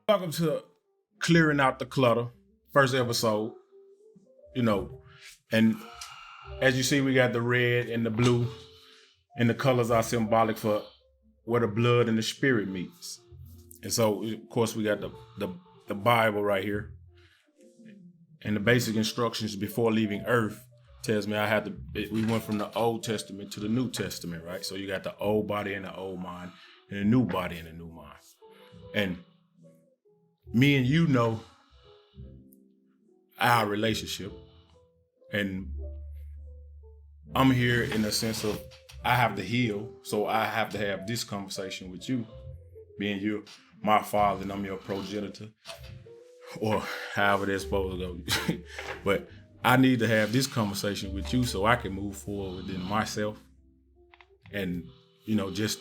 Welcome to Clearing Out the Clutter, first episode, and as you see, we got the red and the blue, and the colors are symbolic for where the blood and the spirit meets. And so, of course, we got the Bible right here, and the basic instructions before leaving Earth tells me we went from the Old Testament to the New Testament, right? So you got the old body and the old mind, and the new body and the new mind. And me and you know our relationship, and I'm here in the sense of I have to heal, so I have to have this conversation with you, being you, my father, and I'm your progenitor, or however they're supposed to go. But I need to have this conversation with you so I can move forward within myself and, just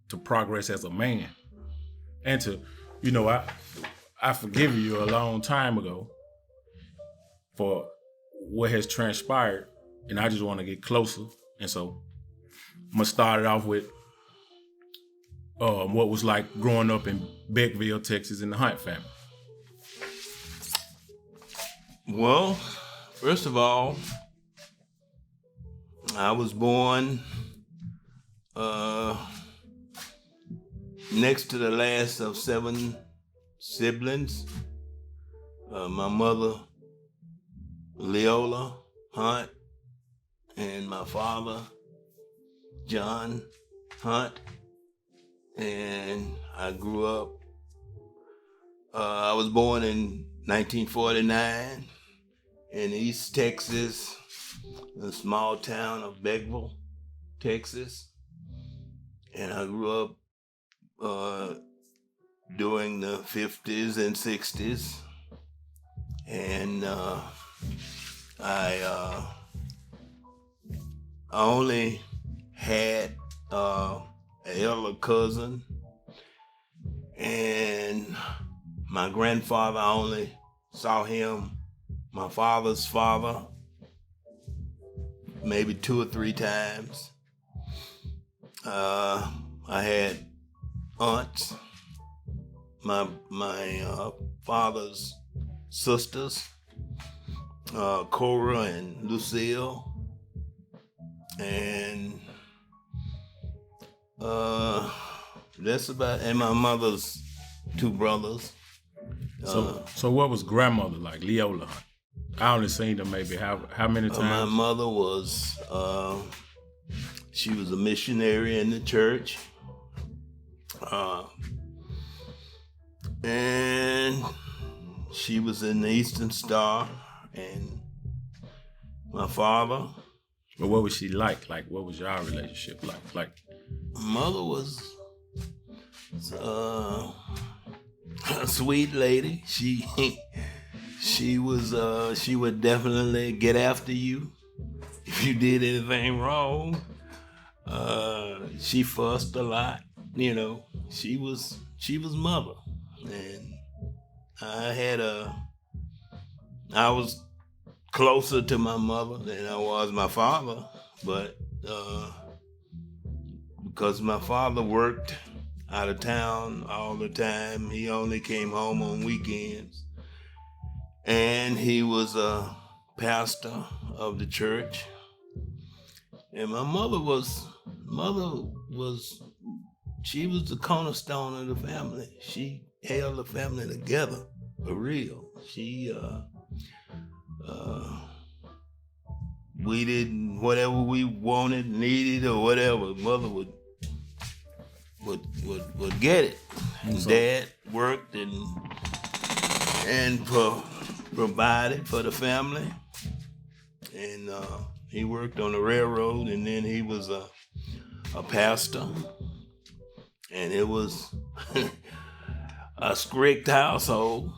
to progress as a man. And to, I forgive you a long time ago for what has transpired, and I just want to get closer. And so I'm gonna start it off with what was like growing up in Beckville, Texas, in the Hunt family. Well, first of all, I was born next to the last of 7 siblings. My mother, Leola Hunt, and my father, John Hunt. And I grew up, I was born in 1949 in East Texas, the small town of Beckville, Texas. And I grew up during the 50s and 60s. And I only had an elder cousin, and my grandfather, I only saw him, my father's father, maybe 2 or 3 times. I had aunts, my father's sisters, Cora and Lucille, and that's about, and my mother's 2 brothers. So what was grandmother like, Leola Hunt? I only seen her maybe how many times? My mother was, she was a missionary in the church. And she was in the Eastern Star. And my father. But what was she like? Like, what was your relationship like? Mother was a sweet lady. She would definitely get after you if you did anything wrong. She fussed a lot, She was mother, and I was closer to my mother than I was my father, but because my father worked, out of town all the time. He only came home on weekends. And he was a pastor of the church. And my mother was she was the cornerstone of the family. She held the family together for real. She we didn't, whatever we wanted, needed, or whatever, mother would get it. And Dad worked and provided for the family. And he worked on the railroad, and then he was a pastor. And it was a strict household.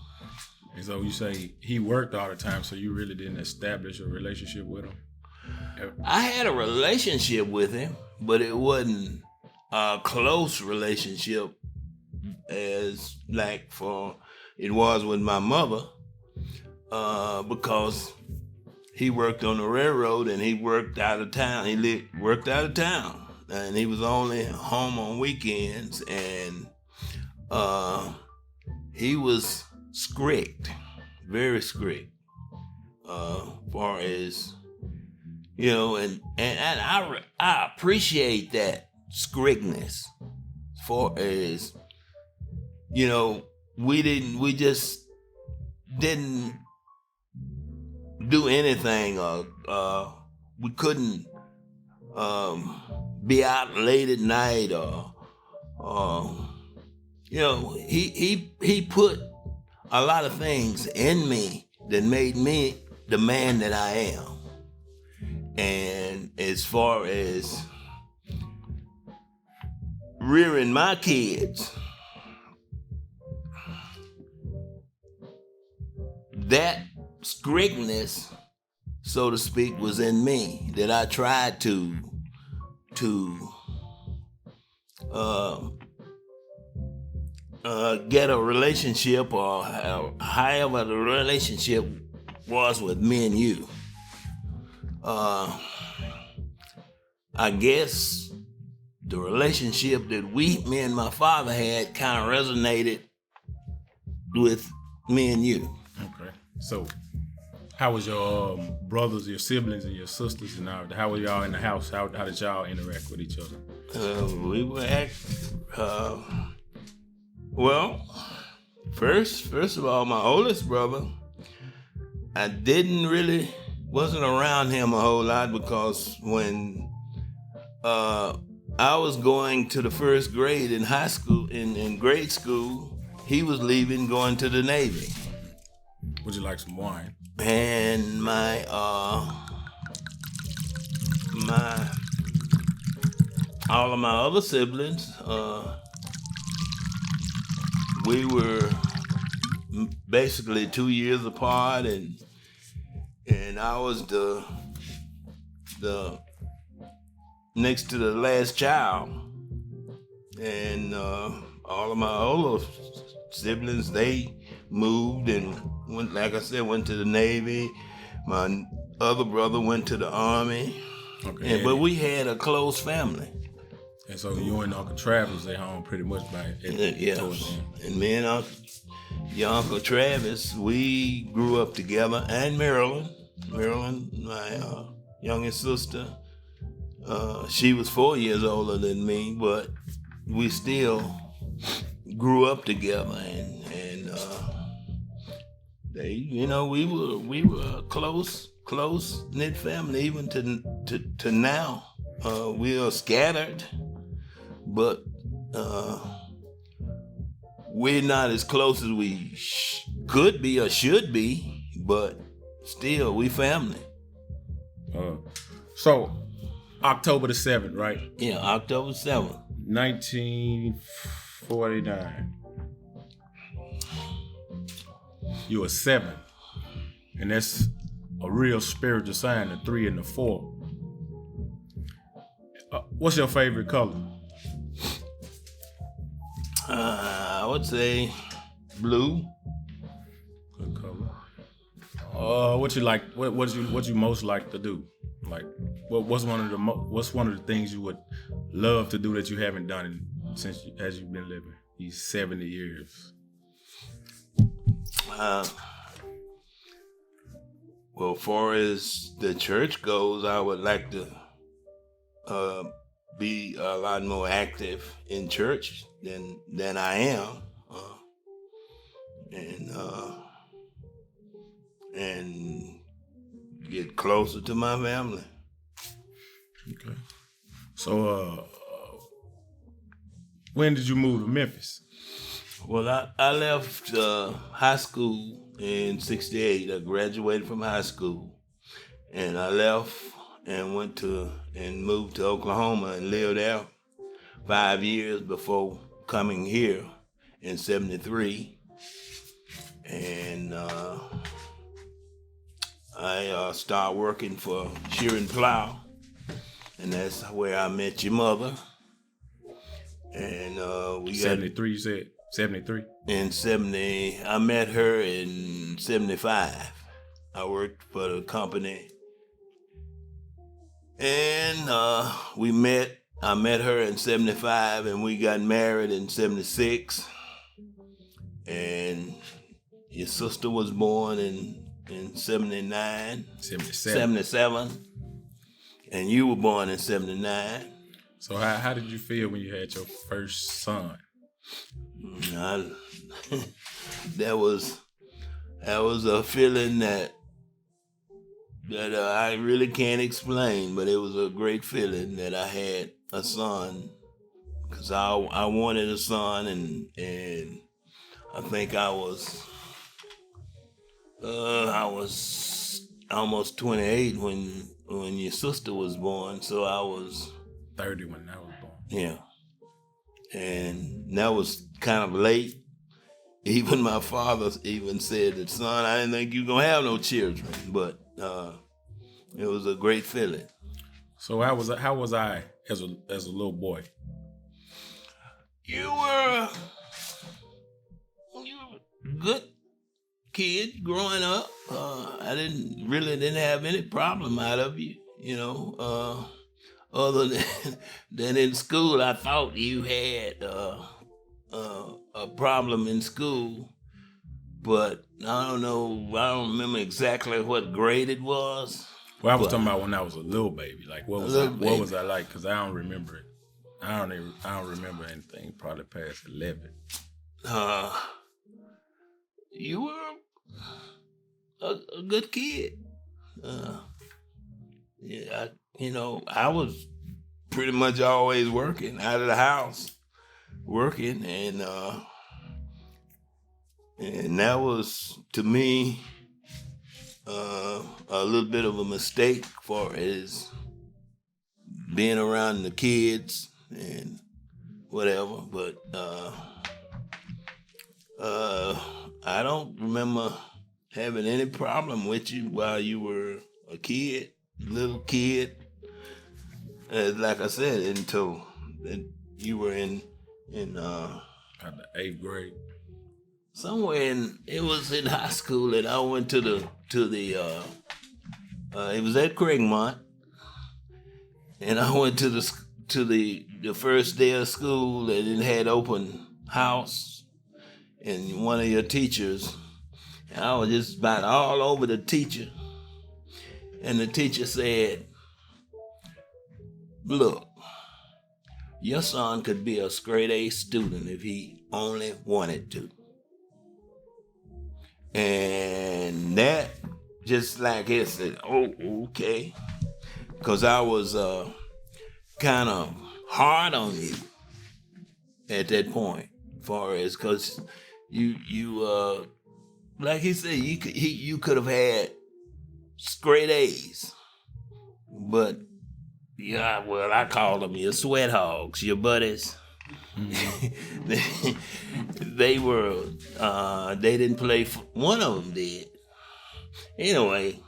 And so you say he worked all the time, so you really didn't establish a relationship with him? I had a relationship with him, but it wasn't a close relationship as like for it was with my mother, because he worked on the railroad and he worked out of town. He worked out of town, and he was only home on weekends, and he was strict, very strict, far as, you know, and I appreciate that strictness, far as, you know, we just didn't do anything, we couldn't be out late at night, or you know, he put a lot of things in me that made me the man that I am. And as far as rearing my kids, that strictness, so to speak, was in me, that I tried to get a relationship, or however the relationship was with me and you. I guess the relationship that me and my father had kind of resonated with me and you. Okay. So how was your brothers, your siblings, and your sisters, and how were y'all in the house? How did y'all interact with each other? We were well, first of all, my oldest brother, I wasn't around him a whole lot, because when I was going to the first grade in high school, in grade school, he was leaving, going to the Navy. Would you like some wine? And all of my other siblings, we were basically 2 years apart, and I was the next to the last child, and all of my older siblings, they moved and went, like I said, went to the Navy. My other brother went to the Army. Okay. But we had a close family. And so you and Uncle Travis at home pretty much And me and your Uncle Travis, we grew up together, and Marilyn, my youngest sister, she was 4 years older than me, but we still grew up together, and they, you know, we were a close knit family, even to now. We are scattered, but we're not as close as we could be or should be, but still, we family. So, October the 7th, right? Yeah, October 7th. 1949. You were 7. And that's a real spiritual sign, the 3 and the 4. What's your favorite color? I would say blue. Good color. What you like? What you most like to do? Like, what's one of the things you would love to do that you haven't done as you've been living these 70 years? Well, far as the church goes, I would like to be a lot more active in church than I am, and get closer to my family. Okay. So, when did you move to Memphis? Well, I left high school in '68. I graduated from high school, and I left and moved to Oklahoma and lived there 5 years before coming here in '73. And I started working for Shearing Plow, and that's where I met your mother. And we 73, you said? 73? In 70, I met her in 75. I worked for the company. And we met. I met her in 75, and we got married in 76. And your sister was born in 79. 77. And you were born in 79. So how did you feel when you had your first son? That was a feeling that I really can't explain, but it was a great feeling that I had a son, because I wanted a son, and I think I was almost 28 when your sister was born, so I was 30 when I was born. Yeah. And that was kind of late. Even my father even said that, son, I didn't think you were going to have no children. But it was a great feeling. So how was I as a little boy? You were a good kid growing up. I didn't have any problem out of you, other than in school. I thought you had a problem in school, but I don't know. I don't remember exactly what grade it was. Well, I was talking about when I was a little baby. Like, what was I like? Because I don't remember it. I don't remember anything probably past 11. You were a good kid. Yeah, I was pretty much always working out of the house, and that was, to me, a little bit of a mistake for as being around the kids and whatever. But I don't remember having any problem with you while you were a kid, little kid. Like I said, until you were in the 8th grade. Somewhere it was in high school that I went to the it was at Craigmont, and I went to the first day of school, and it had open house, and one of your teachers, and I was just about all over the teacher, and the teacher said, "Look, your son could be a straight A student if he only wanted to." And that just like it said, oh, okay. Because I was kind of hard on you at that point, far as, because you like he said, you could have had straight A's, but yeah, well, I called them your sweat hogs, your buddies. They were, they didn't play, one of them did. Anyway,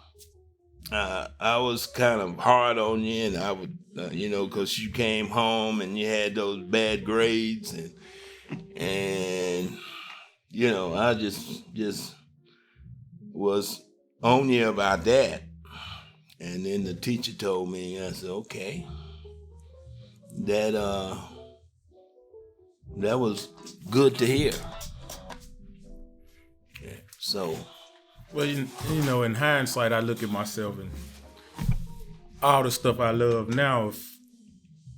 I was kind of hard on you, and I would, because you came home and you had those bad grades, and I just was on you about that. And then the teacher told me, I said, okay, that that was good to hear. Yeah, so. Well, you know, in hindsight, I look at myself and all the stuff I love now.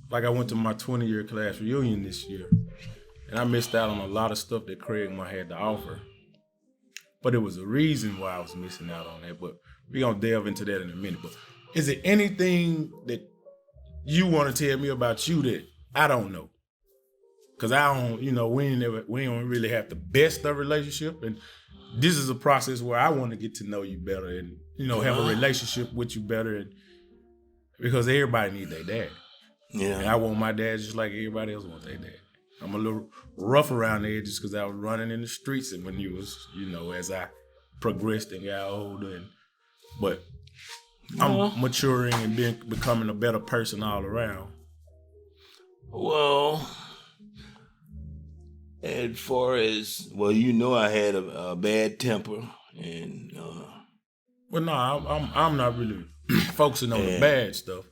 Like I went to my 20-year class reunion this year, and I missed out on a lot of stuff that Craig might had to offer. But it was a reason why I was missing out on that. But we're going to delve into that in a minute. But is there anything that you want to tell me about you that I don't know? Because I don't, you know, we don't really have the best of relationship. And this is a process where I want to get to know you better and, you know, have a relationship with you better. And, because everybody needs their dad. Yeah. And I want my dad just like everybody else wants their dad. I'm a little rough around the edges because I was running in the streets and when he was, you know, as I progressed and got older. But I'm maturing and becoming a better person all around. Well, as far as, well, you know, I had a bad temper and. Well, no, I'm not really focusing on the bad stuff.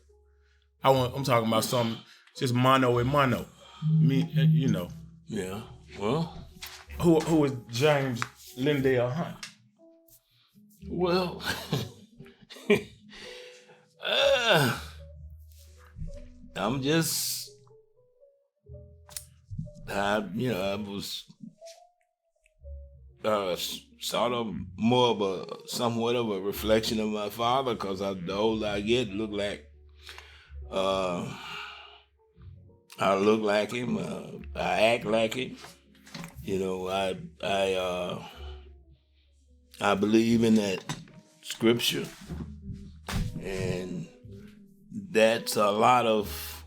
I'm talking about something just mano and mano. Me, you know. Yeah. Well. Who is James Lindell Hunt? Well. I'm just. I was sort of more of somewhat of a reflection of my father, because the older I get, look like. I look like him. I act like him. You know, I believe in that scripture, and that's a lot of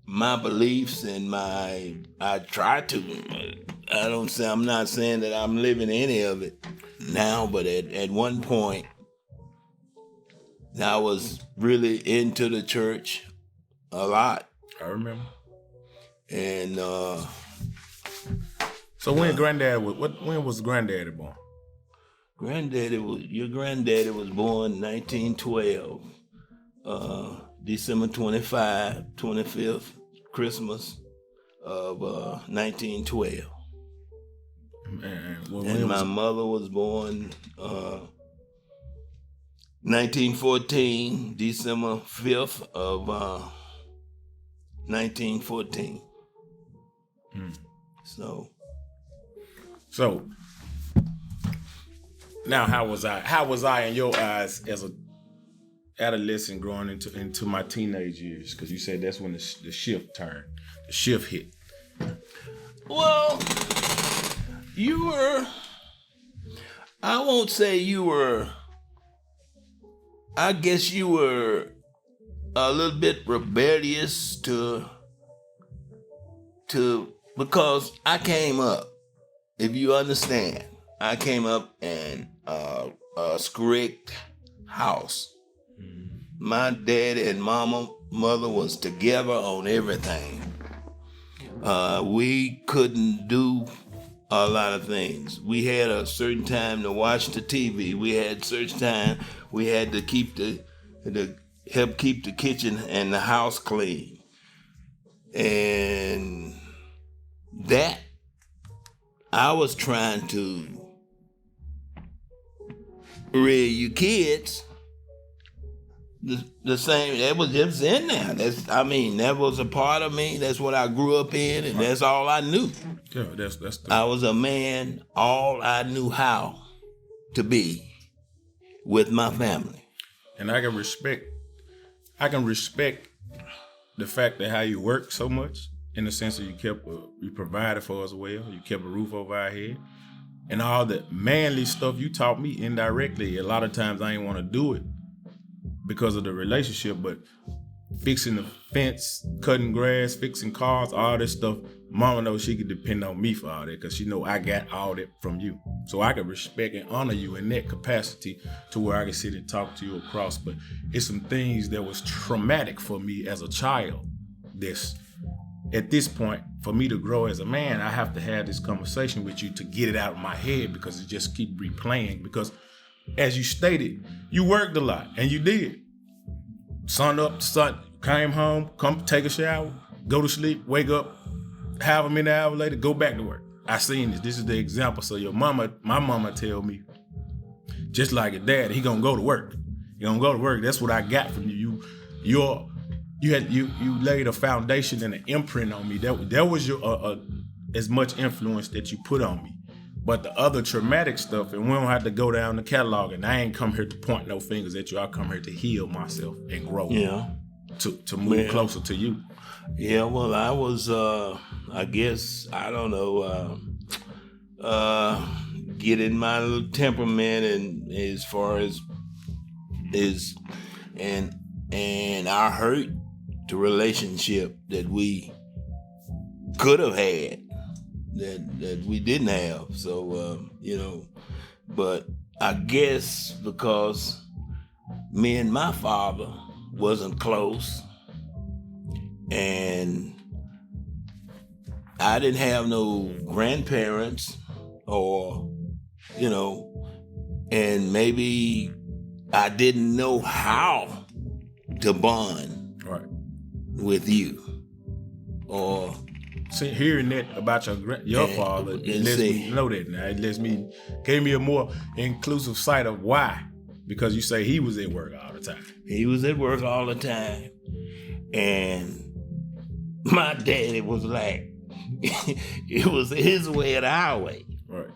my beliefs and I try to. I'm not saying that I'm living any of it now, but at one point, I was really into the church a lot. I remember. And so when was Granddaddy born? Your granddaddy was born 1912, December 25th, Christmas of 1912. And my mother was born 1914, December 5th of 1914. So now how was I in your eyes as a adolescent growing into my teenage years? Because you said that's when the shift turned, the shift hit. Well, I won't say you were, I guess you were a little bit rebellious because I came up, if you understand, I came up in a strict house. My daddy and mother was together on everything. We couldn't do a lot of things. We had a certain time to watch the TV. We had certain time we had to help keep the kitchen and the house clean. And that I was trying to rear you kids the same. That was just in there. That was a part of me. That's what I grew up in, and that's all I knew. Yeah, I was a man. All I knew how to be with my family. And I can respect the fact that how you work so much, in the sense that you provided for us well, you kept a roof over our head, and all the manly stuff you taught me indirectly. A lot of times I didn't want to do it because of the relationship, but fixing the fence, cutting grass, fixing cars, all this stuff, Mama knows she could depend on me for all that because she know I got all that from you. So I can respect and honor you in that capacity to where I can sit and talk to you across. But it's some things that was traumatic for me as a child. At this point, for me to grow as a man, I have to have this conversation with you to get it out of my head because it just keep replaying. Because as you stated, you worked a lot, and you did. Sun up, sun came home, come take a shower, go to sleep, wake up, however many hours later, go back to work. I seen this. This is the example. So my mama tell me, just like your dad, he gonna go to work. He gonna go to work. That's what I got from you. You laid a foundation and an imprint on me. That was your as much influence that you put on me. But the other traumatic stuff, and we don't have to go down the catalog, and I ain't come here to point no fingers at you. I come here to heal myself and grow. Yeah. To move closer to you. Yeah, well, I was, I guess, I don't know, getting my little temperament and as far as is, and I hurt the relationship that we could have had. That we didn't have. So, but I guess because me and my father wasn't close and I didn't have no grandparents or, and maybe I didn't know how to bond with you or See, hearing that about your father, it lets me know that now. It gave me a more inclusive sight of why. Because you say he was at work all the time. He was at work all the time. And my daddy was like, it was his way or the highway. Right.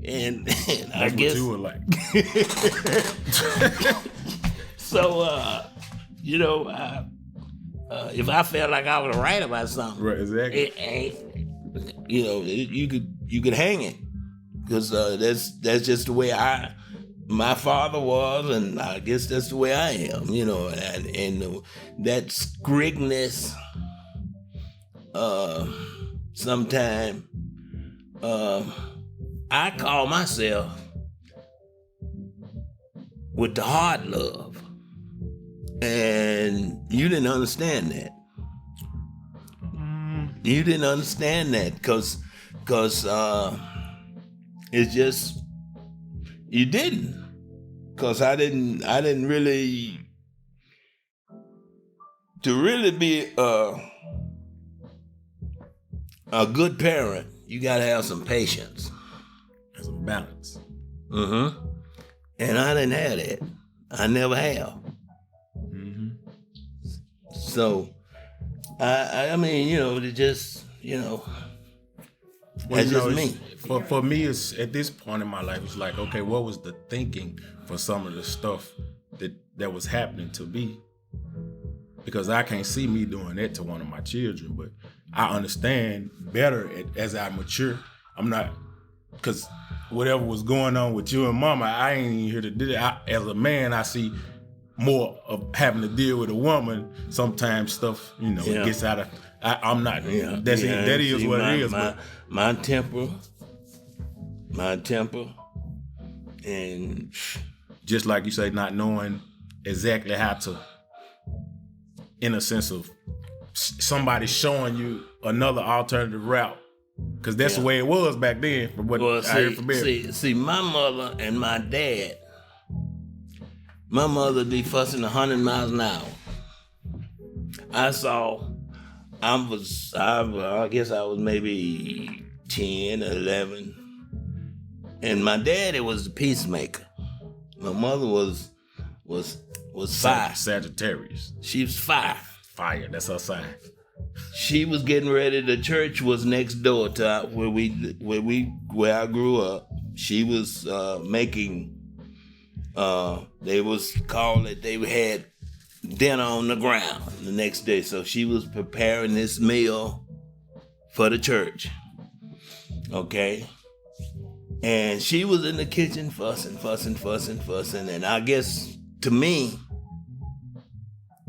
And I guess what you were like. So, if I felt like I was right about something, right, exactly. You could hang it because that's just the way my father was, and I guess that's the way I am. And that scrigness. Sometime I call myself with the hard love. And you didn't understand that. You didn't understand that because it's just you didn't. Because I didn't really to really be a good parent, you gotta have some patience. And some balance. Mm-hmm. And I didn't have that. I never have. So, I mean, it just, that's just me. For me, it's at this point in my life, it's like, okay, what was the thinking for some of the stuff that was happening to me? Because I can't see me doing that to one of my children, but I understand better as I mature. I'm not, because whatever was going on with you and mama, I ain't even here to do that. As a man, I see more of having to deal with a woman. Sometimes stuff, it gets out of. I'm not. Yeah, That is what it is. My temper, and just like you say, not knowing exactly how to, in a sense of somebody showing you another alternative route, because that's the way it was back then. From what I heard from Barry. See, my mother and my dad. My mother be fussing 100 miles an hour. I guess I was maybe 10 or 11. And my daddy was the peacemaker. My mother was 5. Sagittarius. She was 5. Fire, that's her sign. She was getting ready. The church was next door to where I grew up. She was making. They had dinner on the ground the next day. So she was preparing this meal for the church. Okay. And she was in the kitchen fussing. And I guess to me,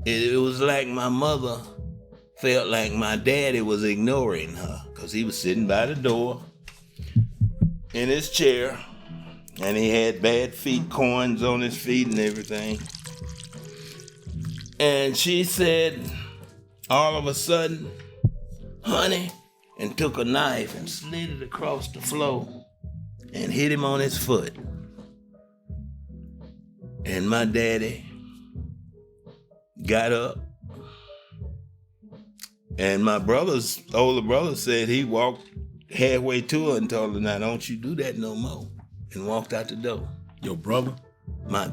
it was like my mother felt like my daddy was ignoring her because he was sitting by the door in his chair. And he had bad feet, corns on his feet and everything. And she said, all of a sudden, honey, and took a knife and slid it across the floor and hit him on his foot. And my daddy got up And my older brother said he walked halfway to her and told her, "Now don't you do that no more," and walked out the door. Your brother? My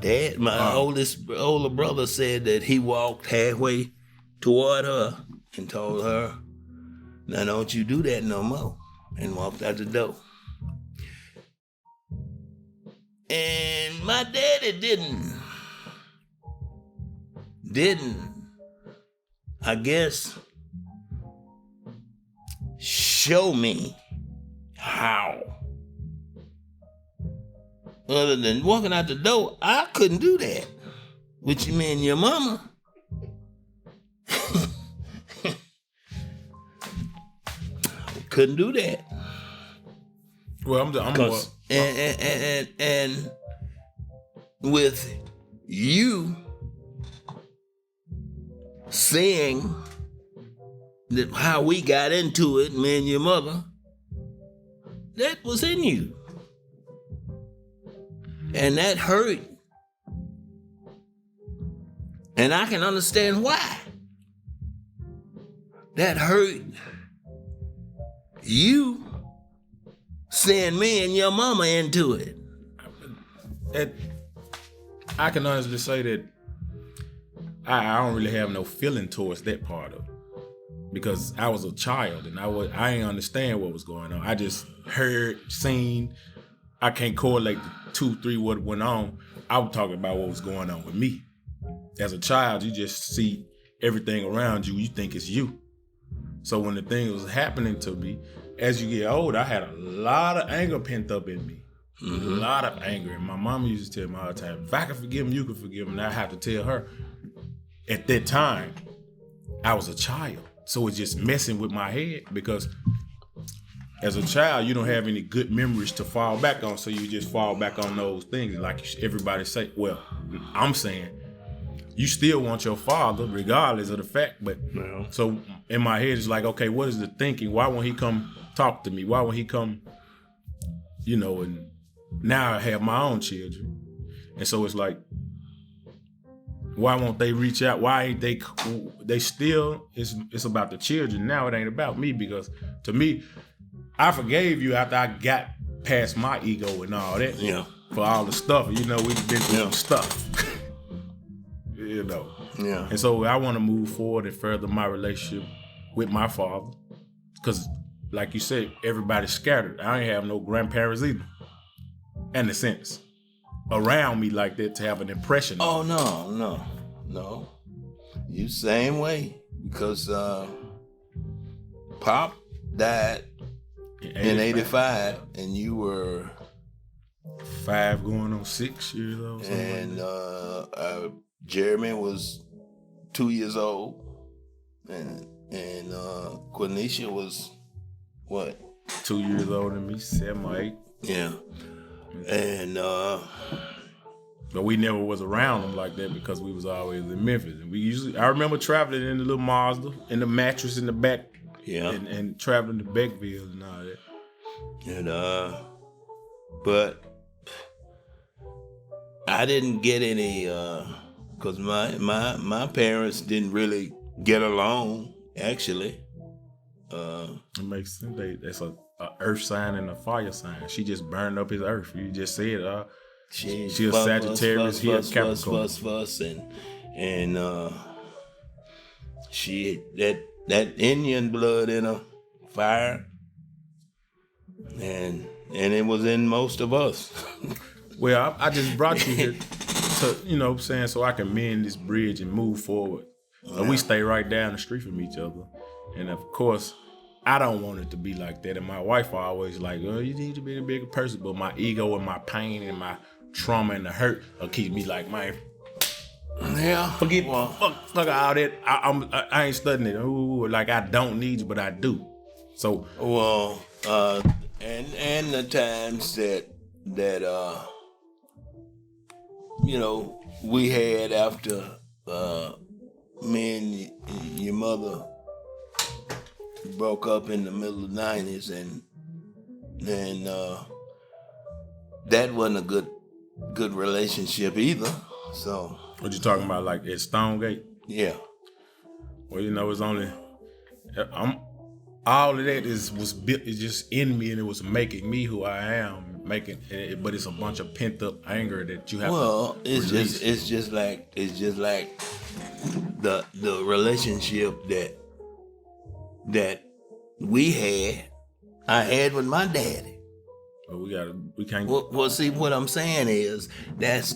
older brother said that he walked halfway toward her and told her, "Now don't you do that no more," and walked out the door. And my daddy didn't, I guess, show me how. Other than walking out the door, I couldn't do that. What you mean, your mama? Couldn't do that. Well, I'm and with you seeing that how we got into it, me and your mother, that was in you. And that hurt. And I can understand why. That hurt you seeing me and your mama into it. I can honestly say that I don't really have no feeling towards that part of it. Because I was a child and I didn't understand what was going on. I just heard, seen. I can't correlate the 2, 3 what went on. I was talking about what was going on with me. As a child, you just see everything around you. You think it's you. So when the thing was happening to me, as you get older, I had a lot of anger pent up in me. Mm-hmm. A lot of anger. And my mom used to tell me all the time, if I can forgive him, you can forgive him. And I have to tell her, at that time, I was a child. So it's just messing with my head because as a child, you don't have any good memories to fall back on. So you just fall back on those things. Like everybody say, well, I'm saying, you still want your father regardless of the fact. But So in my head, it's like, okay, what is the thinking? Why won't he come talk to me? Why won't he come, and now I have my own children. And so it's like, why won't they reach out? Why ain't they still, it's about the children. Now it ain't about me because to me, I forgave you after I got past my ego and all that. Yeah. For all the stuff. We've been through some stuff. Yeah. And so I want to move forward and further my relationship with my father. Because like you said, everybody's scattered. I ain't have no grandparents either. In a sense. Around me like that to have an impression. Oh, no. You same way. Because Pop died in 85 and you were 5 going on 6 years old. And Jeremy was 2 years old. And Quenisha was what? 2 years older than me, 7 or 8. Yeah. And but we never was around them like that because we was always in Memphis. And I remember traveling in the little Mazda, in the mattress in the back. Yeah. And traveling to Beckville and all that. And but I didn't get any because my parents didn't really get along, actually. It makes sense. That's a earth sign and a fire sign. She just burned up his earth. You just said she a Sagittarius, he a Capricorn. And she that Indian blood in her fire, and it was in most of us. Well, I just brought you here to, so I can mend this bridge and move forward. So we stay right down the street from each other. And of course, I don't want it to be like that. And my wife always like, oh, you need to be the bigger person. But my ego and my pain and my trauma and the hurt will keep me like, man, forget fuck all that. I ain't studying it. Ooh, like I don't need you, but I do. So and the times that we had after me and your mother broke up in the middle of the 90s, and that wasn't a good relationship either. So what you talking about, like at Stonegate? Yeah. Well, it's only all of that was built, it's just in me, and it was making me who I am. But it's a bunch of pent up anger that you have. Well, to release. it's just like the relationship that I had with my daddy. But we can't. Well, see, what I'm saying is there's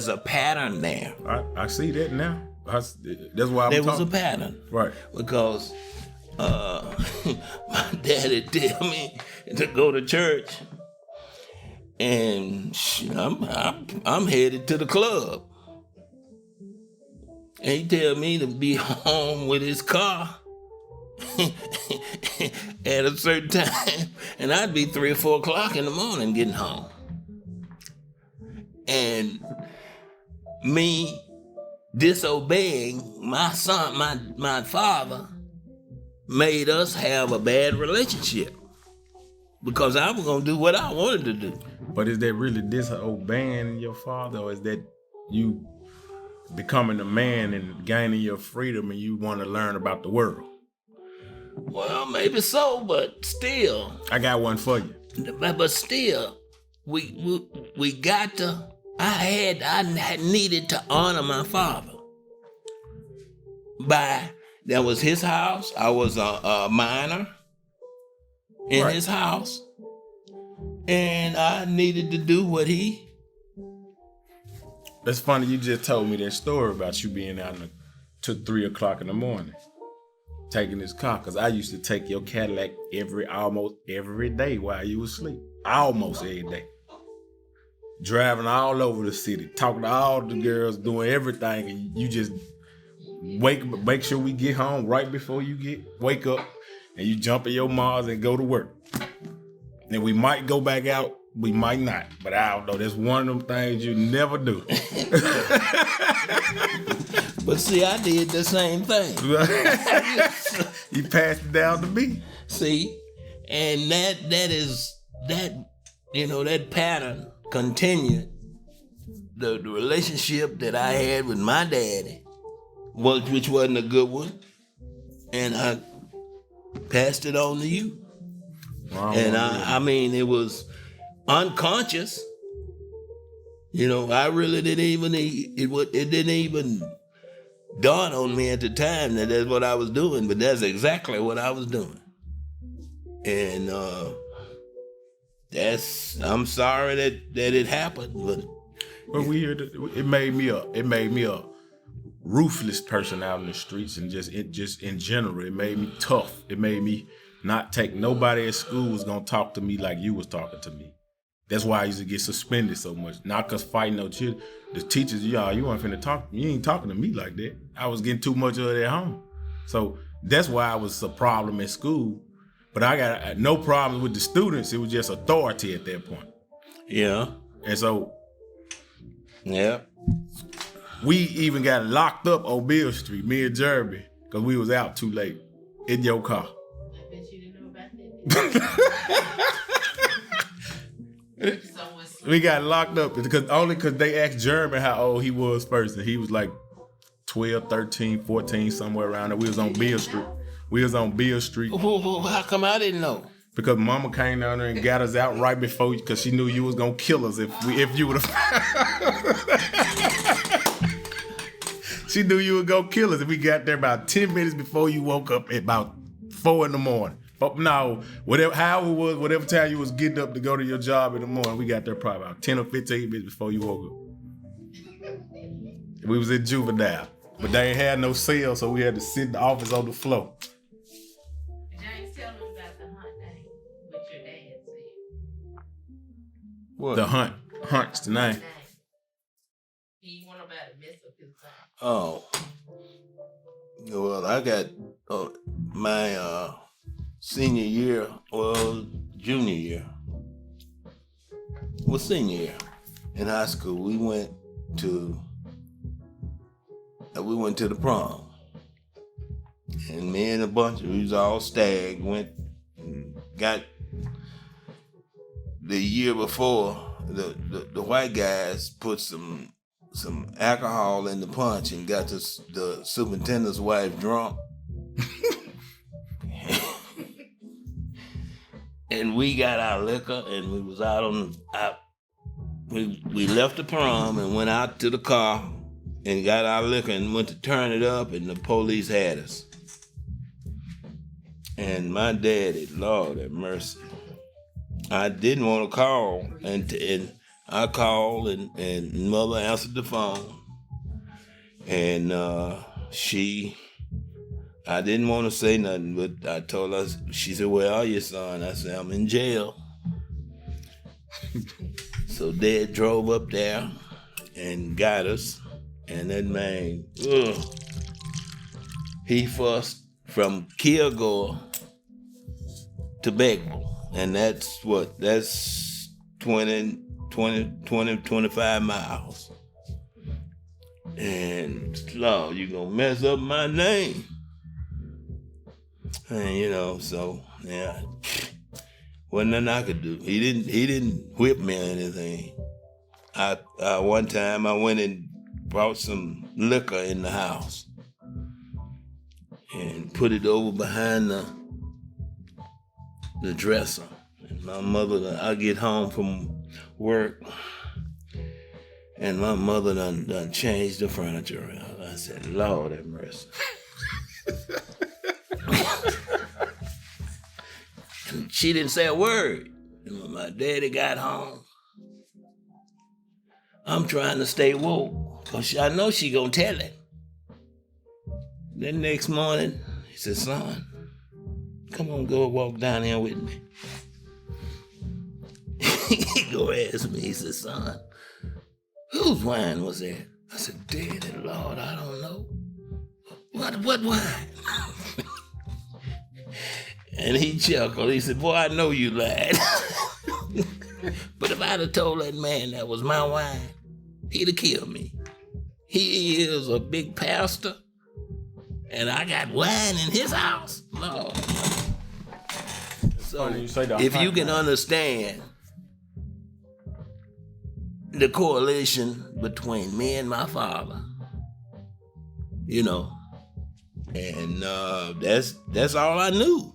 a pattern there. I see that now. That's why there was a pattern, right? Because my daddy tell me to go to church, and I'm headed to the club, and he tell me to be home with his car at a certain time, and I'd be 3 or 4 o'clock in the morning getting home, and me disobeying my son, my father, made us have a bad relationship because I was gonna do what I wanted to do. But is that really disobeying your father, or is that you becoming a man and gaining your freedom and you want to learn about the world? Well, maybe so, but still, I got one for you. But still, we got to. I had needed to honor my father. That was his house. I was a minor in his house, and I needed to do what he. That's funny. You just told me that story about you being out to 3 o'clock in the morning, taking his car. Cause I used to take your Cadillac almost every day while you was asleep. Almost every day. Driving all over the city, talking to all the girls, doing everything, and you just make sure we get home right before you wake up, and you jump in your Mars and go to work. And we might go back out, we might not, but I don't know. That's one of them things you never do. But see, I did the same thing. You passed it down to me. See, and that pattern continued. The relationship that I had with my daddy, which wasn't a good one, and I passed it on to you. Wow, and I mean, it was unconscious. I really didn't even it didn't even dawn on me at the time that that's what I was doing, but that's exactly what I was doing. And I'm sorry that it happened, but it made me a ruthless person out in the streets, and just in general, it made me tough. It made me not take nobody at school was gonna talk to me like you was talking to me. That's why I used to get suspended so much. Not cause fighting no children. The teachers, you weren't finna talk. You ain't talking to me like that. I was getting too much of it at home. So that's why I was a problem at school. But I got no problems with the students. It was just authority at that point. Yeah. And so, yeah, we even got locked up on Bill Street, me and Jeremy, because we was out too late in your car. I bet you didn't know about that. We got locked up because they asked Jeremy how old he was first, and he was like 12, 13, 14, somewhere around there. We was on Bill Street. How come I didn't know? Because Mama came down there and got us out right before, because she knew you was gonna kill us if you would have. She knew you would go kill us if we got there about 10 minutes before you woke up at about 4 in the morning. But no, whatever time you was getting up to go to your job in the morning, we got there probably about 10 or 15 minutes before you woke up. We was in juvenile, but they ain't had no cell, so we had to sit in the office on the floor. James, tell them about the hunt day, what your dad said. What? The hunt's the name. He want nobody to mess up his time. Oh. Well, I got my senior year, junior year. Well, senior year in high school, we went to the prom. And me and a bunch of, we was all stag, went and got the year before, the white guys put some alcohol in the punch and got the superintendent's wife drunk. and we got our liquor, and we was we left the prom and went out to the car and got our liquor and went to turn it up, and the police had us. And my daddy, Lord have mercy, I didn't want to call, and I called, and mother answered the phone, and I didn't want to say nothing, but I told her, she said, "Where are you, son?" I said, "I'm in jail." So Dad drove up there and got us, and that man, he fussed from Kilgore to Beckville, and that's 25 miles. And Lord, you gonna mess up my name. And so yeah, wasn't nothing I could do. He didn't whip me or anything. One time I went and brought some liquor in the house and put it over behind the dresser. And my mother, I get home from work, and my mother done changed the furniture around. I said, Lord have mercy. And she didn't say a word. And when my daddy got home, I'm trying to stay woke, because I know she gonna tell it. Then next morning, he said, son, come on, go walk down here with me. He go ask me, he said, son, whose wine was that? I said, Daddy, Lord, I don't know. What wine? And he chuckled. He said, boy, I know you lied. But if I'd have told that man that was my wine, he'd have killed me. He is a big pastor, and I got wine in his house. Lord. So if you can understand the correlation between me and my father, and that's all I knew.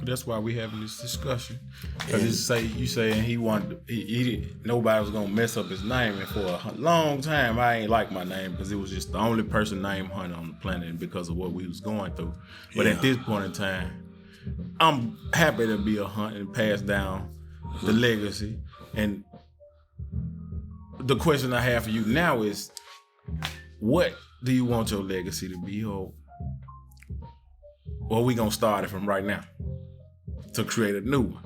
That's why we having this discussion. Because you saying he wanted, nobody was gonna mess up his name, and for a long time I ain't like my name because it was just the only person named Hunter on the planet, and because of what we was going through. But at this point in time, I'm happy to be a Hunt and pass down the legacy. And the question I have for you now is, what do you want your legacy to be, or are we gonna start it from right now to create a new one?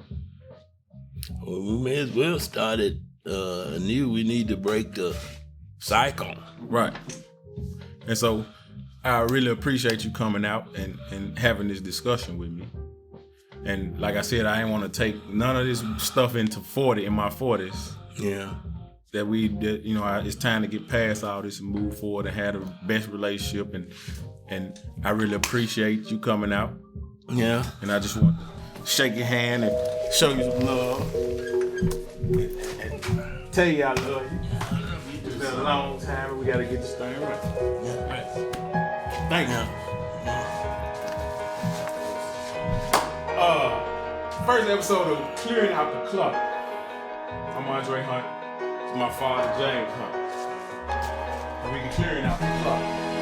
Well, we may as well start it anew. We need to break the cycle. Right. And so I really appreciate you coming out and having this discussion with me. And like I said, I ain't want to take none of this stuff into my 40s. Yeah. It's time to get past all this and move forward and have the best relationship. And I really appreciate you coming out. Yeah. And I just want to shake your hand and show you some love. And tell you I love you. It's been a long time and we got to get this thing right. Yeah. Right. Thank you. First episode of Clearing Out the Clutter. I'm Andre Hunt. It's my father, James Hunt. And we can clearing out the clutter.